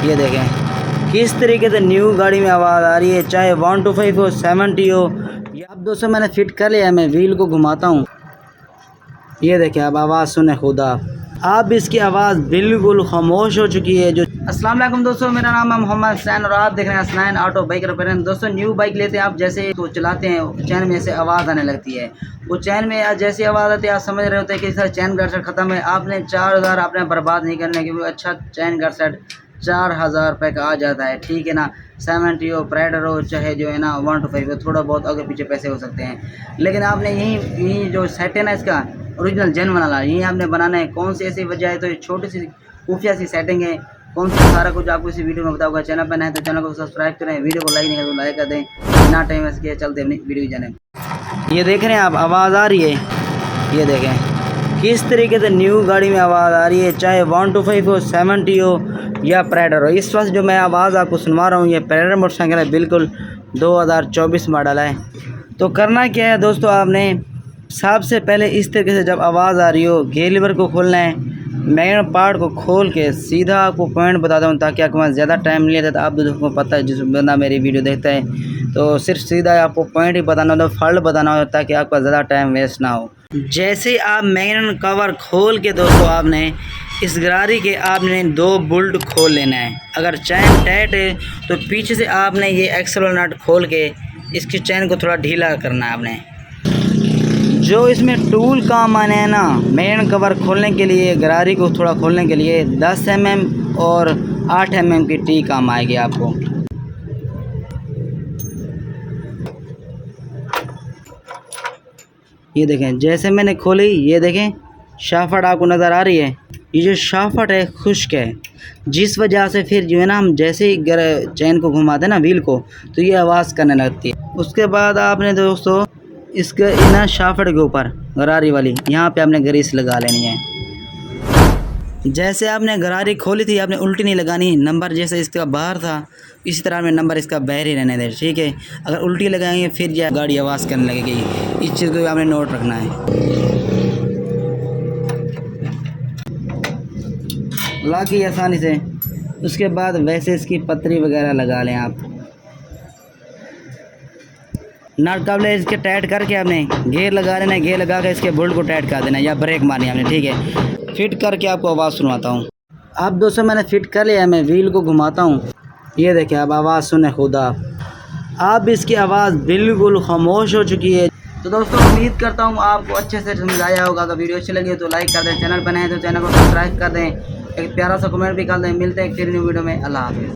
ये देखें किस तरीके से न्यू गाड़ी में आवाज़ आ रही है, चाहे 125 हो 70 हो। ये अब दोस्तों मैंने फ़िट कर लिया है, मैं व्हील को घुमाता हूँ। ये देखें अब आवाज़ सुने खुदा, अब इसकी आवाज़ बिल्कुल खामोश हो चुकी है। जो अस्सलाम वालेकुम दोस्तों, मेरा नाम है मोहम्मद हुसैन और आप देख रहे हैं हसनैन ऑटो बाइक रिपेयर। दोस्तों न्यू बाइक लेते हैं आप, जैसे तो चलाते हैं चैन में से आवाज़ आने लगती है। वो चैन में जैसी आवाज़ आती है आप समझ रहे होते हैं कि सर चैन गार्ड सेट ख़त्म है। आपने 4000 आपने बर्बाद नहीं करने, क्योंकि अच्छा चैन गार्ड सेट 4000 रुपये का आ जाता है, ठीक है ना। 70 हो प्राइडर हो चाहे जो है ना 125 हो, थोड़ा बहुत आगे पीछे पैसे हो सकते हैं। लेकिन आपने यही जो सेट है ना इसका ओरिजिनल जेन वाला यही आपने बनाना है। कौन सी ऐसी वजह है, तो ये छोटी सी खुफिया सी सेटिंग है, कौन सा सारा कुछ आपको इसी वीडियो में बताऊंगा। चैनल पर नए तो चैनल को सब्सक्राइब करें, वीडियो को लाइक नहीं करें तो लाइक कर दें। बिना टाइम वेस्ट किए चलते अपनी वीडियो जाने। ये देख रहे हैं आप आवाज़ आ रही है, ये देखें किस तरीके से न्यू गाड़ी में आवाज़ आ रही है, चाहे 125 हो 70 हो या प्राइडर हो। इस वक्त जो मैं आवाज़ आपको सुनवा रहा हूँ ये प्राइडर मोटरसाइकिल है, बिल्कुल 2024 मॉडल है। तो करना क्या है दोस्तों, आपने सबसे पहले इस तरीके से जब आवाज़ आ रही हो गियर लीवर को खोलना है, मैग्नेट पार्ट को खोल के सीधा आपको पॉइंट बताता हूँ ताकि आपके पास ज़्यादा टाइम नहीं लेता। आप दोस्तों को पता है, जिस बंदा मेरी वीडियो देखता है तो सिर्फ सीधा आपको पॉइंट ही बताना होता है, फॉल्ट बताना होता है ताकि आपका ज़्यादा टाइम वेस्ट ना हो। जैसे आप मैग्नेट कवर खोल के दोस्तों आपने इस गरारी के आपने 2 बोल्ट खोल लेना है। अगर चैन टाइट है तो पीछे से आपने ये एक्सल नट खोल के इसकी चैन को थोड़ा ढीला करना है आपने। जो इसमें टूल काम आने हैं ना मैग्नेट कवर खोलने के लिए, गरारी को थोड़ा खोलने के लिए 10 mm और 8 mm की टी काम आएगी आपको। ये देखें जैसे मैंने खोली, ये देखें शाफट आपको नज़र आ रही है। ये जो शाफट है खुश्क है, जिस वजह से फिर जो है ना हम जैसे ही चैन को घुमाते हैं ना व्हील को तो ये आवाज़ करने लगती है। उसके बाद आपने दोस्तों इसके ना शाफट के ऊपर गरारी वाली यहाँ पे आपने ग्रीस लगा लेनी है। जैसे आपने गरारी खोली थी आपने उल्टी नहीं लगानी, नंबर जैसे इसका बाहर था इसी तरह में नंबर इसका बाहर ही रहने दे, ठीक है। अगर उल्टी लगाएंगे फिर यह गाड़ी आवाज़ करने लगेगी, इस चीज़ को आपने नोट रखना है। लाकी आसानी से, उसके बाद वैसे इसकी पतरी वगैरह लगा लें आप। नट काबले इसके टाइट करके आपने गियर लगा लेना है, गियर लगा के इसके बोल्ट को टाइट कर देना है या ब्रेक मारनी है आपने, ठीक है। फिट करके आपको आवाज़ सुनवाता हूँ। अब दोस्तों मैंने फ़िट कर लिया है, मैं व्हील को घुमाता हूँ। ये देखें अब आवाज़ सुने खुदा, अब इसकी आवाज़ बिल्कुल खामोश हो चुकी है। तो दोस्तों उम्मीद करता हूँ आपको अच्छे से समझ आया होगा। अगर वीडियो अच्छी लगी तो लाइक कर दें, चैनल पर नए हैं तो चैनल को सब्सक्राइब कर दें, एक प्यारा सा कमेंट भी कर दें। मिलते हैं एक फिर न्यू वीडियो में। अल्लाह हाफ़िज़।